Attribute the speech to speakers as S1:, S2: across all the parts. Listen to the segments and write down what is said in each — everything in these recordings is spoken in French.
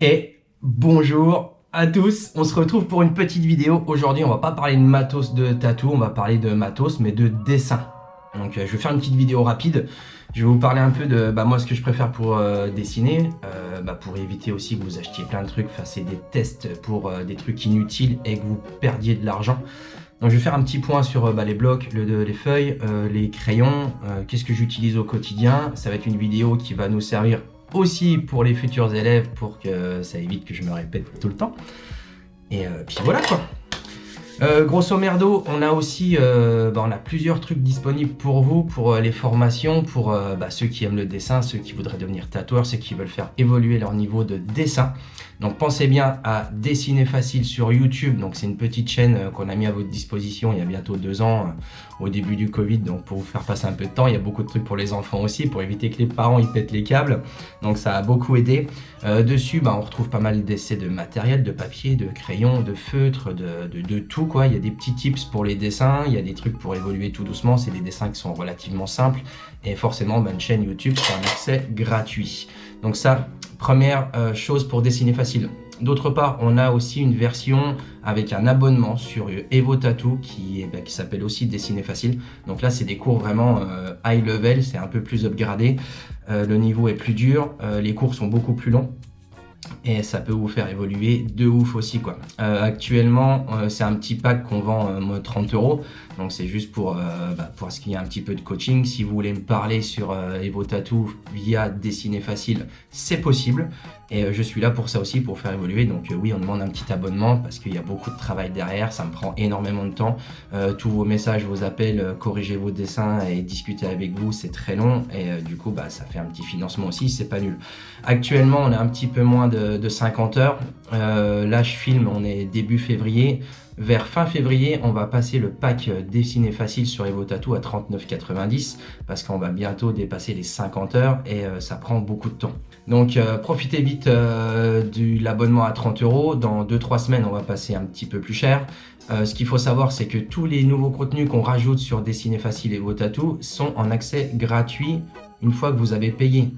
S1: Et bonjour à tous, on se retrouve pour une petite vidéo. Aujourd'hui, on va pas parler de matos de tatou, on va parler de matos, mais de dessin. Donc, je vais faire une petite vidéo rapide. Je vais vous parler un peu de moi ce que je préfère pour dessiner, pour éviter aussi que vous achetiez plein de trucs, fassiez des tests pour des trucs inutiles et que vous perdiez de l'argent. Donc, je vais faire un petit point sur les blocs, les feuilles, les crayons, qu'est-ce que j'utilise au quotidien. Ça va être une vidéo qui va nous servir aussi pour les futurs élèves pour que ça évite que je me répète tout le temps. Et puis voilà quoi. Grosso merdo, on a aussi on a plusieurs trucs disponibles pour vous, pour les formations, pour ceux qui aiment le dessin, ceux qui voudraient devenir tatoueurs, ceux qui veulent faire évoluer leur niveau de dessin. Donc pensez bien à Dessiner Facile sur YouTube. Donc c'est une petite chaîne qu'on a mis à votre disposition il y a bientôt 2 ans, au début du Covid. Donc pour vous faire passer un peu de temps, il y a beaucoup de trucs pour les enfants aussi, pour éviter que les parents ils pètent les câbles. Donc ça a beaucoup aidé. Dessus, on retrouve pas mal d'essais de matériel, de papier, de crayons, de feutres, de tout quoi. Il y a des petits tips pour les dessins, il y a des trucs pour évoluer tout doucement. C'est des dessins qui sont relativement simples. Et forcément, une chaîne YouTube, c'est un accès gratuit. Donc ça, première chose pour Dessiner Facile. D'autre part, on a aussi une version avec un abonnement sur Evo Tattoo qui s'appelle aussi Dessiner Facile. Donc là, c'est des cours vraiment high level, c'est un peu plus upgradé. Le niveau est plus dur, les cours sont beaucoup plus longs. Et ça peut vous faire évoluer de ouf aussi quoi. Actuellement c'est un petit pack qu'on vend 30 €. Donc c'est juste pour ce qu'il y a un petit peu de coaching. Si vous voulez me parler sur Evo Tattoo via Dessiner Facile, c'est possible. Et je suis là pour ça aussi, pour faire évoluer. Donc oui, on demande un petit abonnement parce qu'il y a beaucoup de travail derrière. Ça me prend énormément de temps. Tous vos messages, vos appels, corriger vos dessins et discuter avec vous, c'est très long. Et du coup, ça fait un petit financement aussi, c'est pas nul. Actuellement, on a un petit peu moins de 50 heures. Là, je filme, on est début février. Vers fin février, on va passer le pack Dessiner Facile sur Evo Tattoo à 39,90 parce qu'on va bientôt dépasser les 50 heures et ça prend beaucoup de temps. Donc profitez vite de l'abonnement à 30 €. Dans 2-3 semaines, on va passer un petit peu plus cher. Ce qu'il faut savoir, c'est que tous les nouveaux contenus qu'on rajoute sur Dessiner Facile et Evo Tattoo sont en accès gratuit une fois que vous avez payé.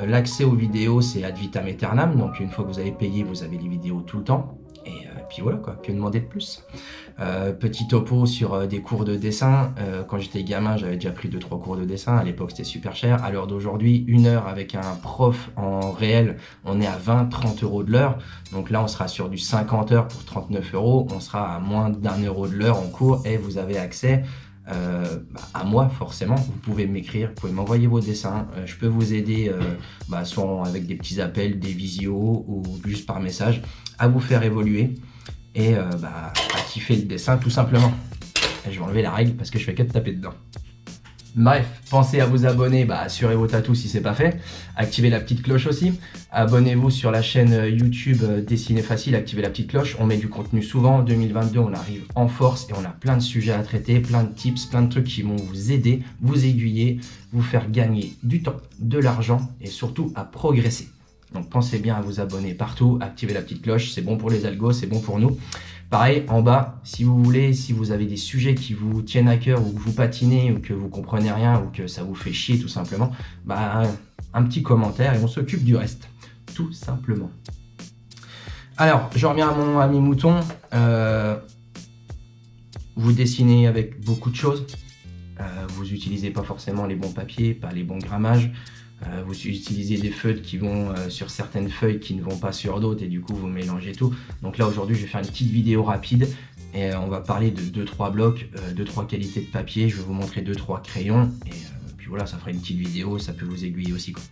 S1: L'accès aux vidéos, c'est ad vitam aeternam, donc une fois que vous avez payé, vous avez les vidéos tout le temps. Et puis voilà quoi, que demander de plus. Petit topo sur des cours de dessin. Quand j'étais gamin, j'avais déjà pris 2-3 cours de dessin. À l'époque, c'était super cher. À l'heure d'aujourd'hui, 1 heure avec un prof en réel, on est à 20-30 € de l'heure. Donc là, on sera sur du 50 heures pour 39 €. On sera à moins d'1 € de l'heure en cours et vous avez accès à moi forcément. Vous pouvez m'écrire, vous pouvez m'envoyer vos dessins, je peux vous aider soit avec des petits appels, des visios ou juste par message à vous faire évoluer et à kiffer le dessin tout simplement. Et je vais enlever la règle parce que je fais que de taper dedans. Bref, pensez à vous abonner sur Evo Tattoo si c'est pas fait. Activez la petite cloche aussi. Abonnez-vous sur la chaîne YouTube Dessiner Facile, activez la petite cloche. On met du contenu souvent. En 2022, on arrive en force et on a plein de sujets à traiter, plein de tips, plein de trucs qui vont vous aider, vous aiguiller, vous faire gagner du temps, de l'argent et surtout à progresser. Donc pensez bien à vous abonner partout, activez la petite cloche, c'est bon pour les algos, c'est bon pour nous. Pareil, en bas, si vous voulez, si vous avez des sujets qui vous tiennent à cœur ou que vous patinez ou que vous comprenez rien ou que ça vous fait chier tout simplement, un petit commentaire et on s'occupe du reste, tout simplement. Alors, je reviens à mes moutons. Vous dessinez avec beaucoup de choses. Vous n'utilisez pas forcément les bons papiers, pas les bons grammages. Vous utilisez des feutres qui vont sur certaines feuilles qui ne vont pas sur d'autres et du coup vous mélangez tout. Donc là aujourd'hui je vais faire une petite vidéo rapide et on va parler de 2-3 blocs, 2-3 qualités de papier. Je vais vous montrer 2-3 crayons et puis voilà, ça fera une petite vidéo, ça peut vous aiguiller aussi quoi.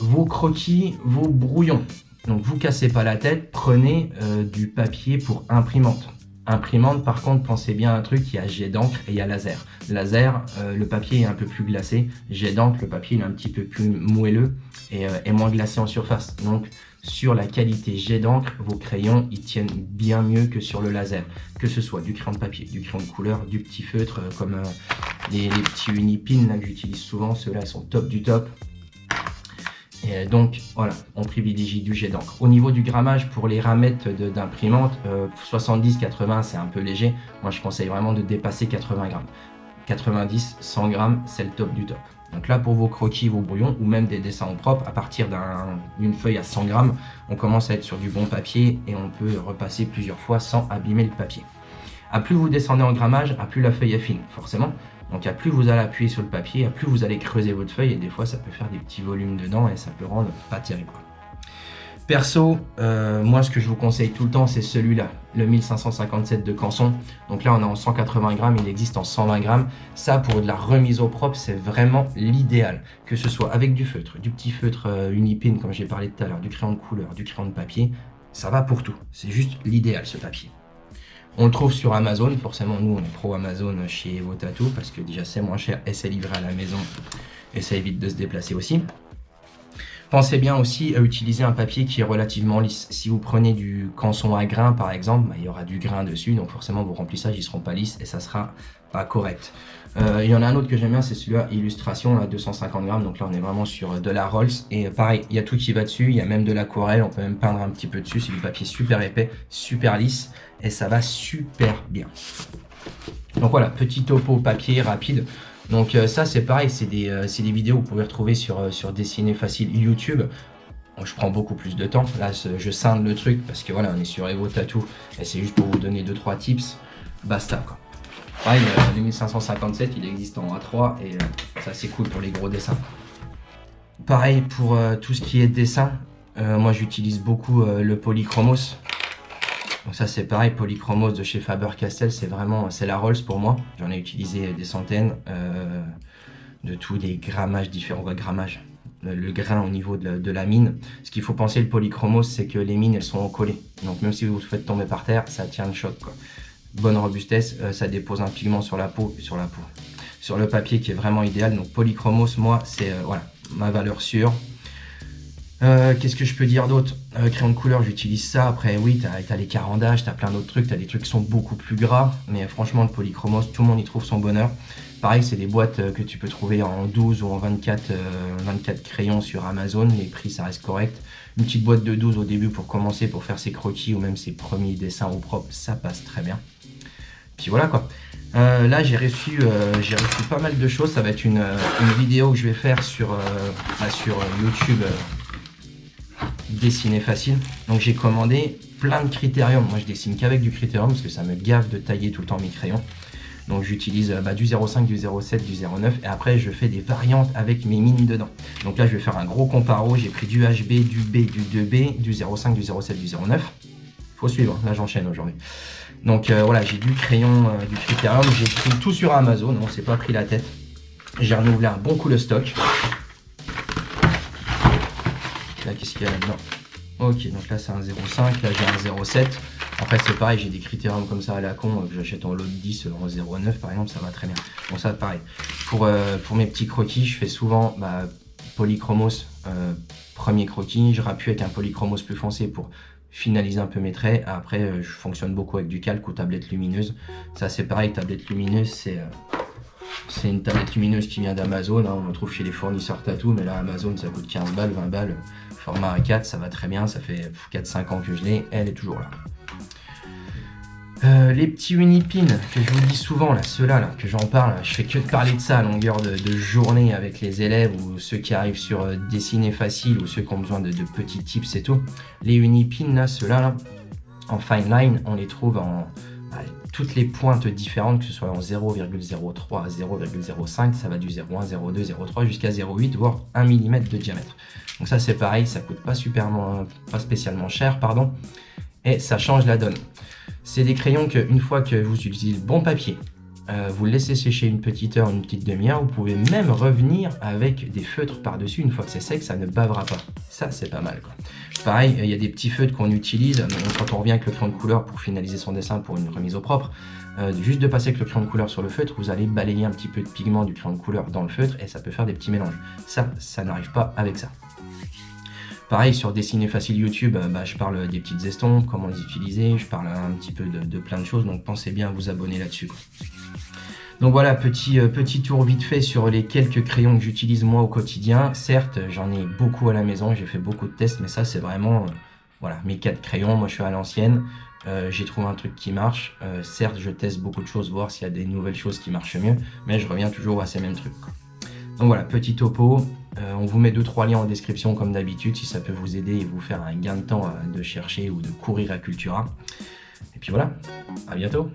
S1: Vos croquis, vos brouillons. Donc vous cassez pas la tête, prenez du papier pour imprimante. Imprimante, par contre, pensez bien à un truc, il y a jet d'encre et il y a laser. Laser, le papier est un peu plus glacé. Jet d'encre, le papier est un petit peu plus moelleux et moins glacé en surface. Donc, sur la qualité jet d'encre, vos crayons, ils tiennent bien mieux que sur le laser. Que ce soit du crayon de papier, du crayon de couleur, du petit feutre, comme les petits Unipin là, que j'utilise souvent. Ceux-là, ils sont top du top. Et donc voilà, on privilégie du jet d'encre. Au niveau du grammage, pour les ramettes d'imprimante, 70-80 c'est un peu léger. Moi je conseille vraiment de dépasser 80 grammes. 90, 100 grammes, c'est le top du top. Donc là, pour vos croquis, vos brouillons, ou même des dessins en propre, à partir d'une feuille à 100 grammes, on commence à être sur du bon papier et on peut repasser plusieurs fois sans abîmer le papier. À plus vous descendez en grammage, à plus la feuille est fine, forcément. Donc à plus vous allez appuyer sur le papier, à plus vous allez creuser votre feuille, et des fois ça peut faire des petits volumes dedans et ça peut rendre pas terrible. Perso, moi ce que je vous conseille tout le temps, c'est celui-là, le 1557 de Canson. Donc là on est en 180 grammes, il existe en 120 grammes. Ça, pour de la remise au propre, c'est vraiment l'idéal. Que ce soit avec du feutre, du petit feutre Unipin comme j'ai parlé tout à l'heure, du crayon de couleur, du crayon de papier, ça va pour tout. C'est juste l'idéal ce papier. On le trouve sur Amazon, forcément nous on est pro Amazon chez Evo Tattoo parce que déjà c'est moins cher et c'est livré à la maison et ça évite de se déplacer aussi. Pensez bien aussi à utiliser un papier qui est relativement lisse. Si vous prenez du canson à grains par exemple, il y aura du grain dessus, donc forcément vos remplissages ils seront pas lisses et ça sera pas correct. Il y en a un autre que j'aime bien, c'est celui-là, illustration, là, 250 grammes, donc là on est vraiment sur de la Rolls, et pareil, il y a tout qui va dessus, il y a même de l'aquarelle, on peut même peindre un petit peu dessus, c'est du papier super épais, super lisse, et ça va super bien. Donc voilà, petit topo papier rapide. Donc ça c'est pareil, c'est des vidéos que vous pouvez retrouver sur Dessiner Facile YouTube. Donc, je prends beaucoup plus de temps, là je scinde le truc, parce que voilà, on est sur Evo Tattoo, et c'est juste pour vous donner 2-3 tips, basta quoi. Pareil, le 1557, il existe en A3 et ça c'est cool pour les gros dessins. Pareil pour tout ce qui est dessin, moi j'utilise beaucoup le Polychromos. Donc ça c'est pareil, Polychromos de chez Faber-Castell, c'est la Rolls pour moi. J'en ai utilisé des centaines de tous les grammages différents, grammages. Le grain au niveau de la mine. Ce qu'il faut penser le Polychromos, c'est que les mines elles sont collées. Donc même si vous faites tomber par terre, ça tient le choc quoi. Bonne robustesse, ça dépose un pigment sur la peau, sur le papier qui est vraiment idéal. Donc Polychromos, moi, c'est voilà, ma valeur sûre. Qu'est-ce que je peux dire d'autre? Crayon de couleur, j'utilise ça. Après, oui, t'as les carandages, t'as plein d'autres trucs, t'as des trucs qui sont beaucoup plus gras. Mais franchement, le Polychromos, tout le monde y trouve son bonheur. Pareil, c'est des boîtes que tu peux trouver en 12 ou en 24 crayons sur Amazon. Les prix, ça reste correct. Une petite boîte de 12 au début pour commencer, pour faire ses croquis ou même ses premiers dessins au propre, ça passe très bien. Puis voilà quoi. Là j'ai reçu pas mal de choses. Ça va être une vidéo que je vais faire sur YouTube Dessiner Facile. Donc j'ai commandé plein de critérium. Moi je dessine qu'avec du critérium parce que ça me gave de tailler tout le temps mes crayons. Donc j'utilise du 0,5, du 0,7, du 0,9 et après je fais des variantes avec mes mines dedans. Donc là je vais faire un gros comparo. J'ai pris du HB, du B, du 2B, du 0,5, du 0,7, du 0,9. Faut suivre, là j'enchaîne aujourd'hui. Donc voilà, j'ai du crayon, du critérium, j'ai pris tout sur Amazon, on s'est pas pris la tête. J'ai renouvelé un bon coup le stock. Là, qu'est-ce qu'il y a là-dedans? Ok, donc là c'est un 0,5, là j'ai un 0,7. Après c'est pareil, j'ai des critériums comme ça à la con, que j'achète en lot de 10 en 0,9 par exemple, ça va très bien. Bon ça pareil. Pour mes petits croquis, je fais souvent Polychromos, premier croquis, je rappuie avec un Polychromos plus foncé pour finaliser un peu mes traits. Après je fonctionne beaucoup avec du calque ou tablette lumineuse. Ça c'est pareil, tablette lumineuse c'est une tablette lumineuse qui vient d'Amazon, hein. On le trouve chez les fournisseurs tatou, mais là Amazon ça coûte 15 balles, 20 balles. Format A4, ça va très bien, ça fait 4-5 ans que je l'ai, elle est toujours là. Les petits Unipin que je vous dis souvent, là, ceux-là là, que j'en parle, je fais que de parler de ça à longueur de journée avec les élèves ou ceux qui arrivent sur Dessiner Facile ou ceux qui ont besoin de petits tips et tout. Les Unipin, là, ceux-là, là, en fine line, on les trouve en toutes les pointes différentes, que ce soit en 0,03 à 0,05, ça va du 0,1, 0,2, 0,3 jusqu'à 0,8, voire 1 mm de diamètre. Donc ça c'est pareil, ça coûte pas spécialement cher, pardon, et ça change la donne. C'est des crayons que une fois que vous utilisez le bon papier, vous le laissez sécher une petite heure, une petite demi-heure, vous pouvez même revenir avec des feutres par-dessus, une fois que c'est sec, ça ne bavera pas. Ça c'est pas mal quoi. Pareil, il y a des petits feutres qu'on utilise quand on revient avec le crayon de couleur pour finaliser son dessin pour une remise au propre. Juste de passer avec le crayon de couleur sur le feutre, vous allez balayer un petit peu de pigment du crayon de couleur dans le feutre et ça peut faire des petits mélanges. Ça n'arrive pas avec ça. Pareil, sur Dessiner Facile YouTube, je parle des petites estompes, comment les utiliser, je parle un petit peu de plein de choses, donc pensez bien à vous abonner là-dessus. Donc voilà, petit tour vite fait sur les quelques crayons que j'utilise moi au quotidien. Certes, j'en ai beaucoup à la maison, j'ai fait beaucoup de tests, mais ça c'est vraiment voilà, mes 4 crayons. Moi je suis à l'ancienne, j'ai trouvé un truc qui marche. Certes, je teste beaucoup de choses, voir s'il y a des nouvelles choses qui marchent mieux, mais je reviens toujours à ces mêmes trucs quoi. Donc voilà, petit topo. On vous met 2-3 liens en description comme d'habitude si ça peut vous aider et vous faire un gain de temps de chercher ou de courir à Cultura. Et puis voilà, à bientôt.